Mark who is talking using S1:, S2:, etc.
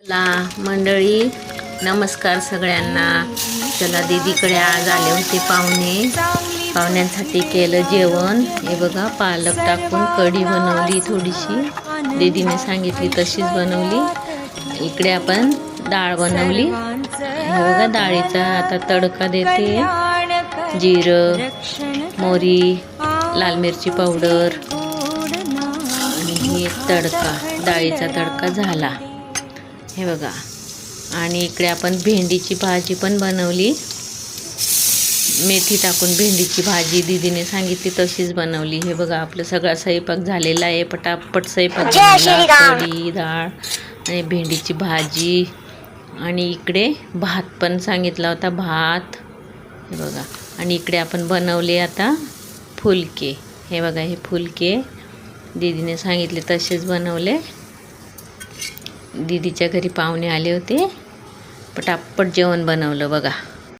S1: ला मंडळी, नमस्कार सगळ्यांना. चला, दीदीकडे आज आले होते पाहुण्यांसाठी केलं जेवण. हे बघा, पालक टाकून कढी बनवली थोडीशी, दीदीने सांगितली तशीच बनवली. इकडे आपण डाळ बनवली. हे बघा, डाळीचा आता तडका देते. जिरं, मोहरी, लाल मिरची पावडर आणि हे तडका, डाळीचा तडका झाला. हे बघा, आणि इकडे आपण भेंडीची भाजी पण बनवली. मेथी टाकून भेंडीची भाजी दीदीने सांगितली तशीच बनवली. हे बघा, आपलं सगळा स्वयंपाक झालेला आहे. पटापट स्वयंपाक झाला. कढी, डाळ आणि भेंडीची भाजी. आणि इकडे भात पण सांगितला होता, भात. हे बघा, आणि इकडे आपण बनवले आता फुलके. हे बघा, हे फुलके दीदीने सांगितले तसेच बनवले. दीदीच्या घरी पाहुणे आले होते, पटापट जेवण बनवलं बघा.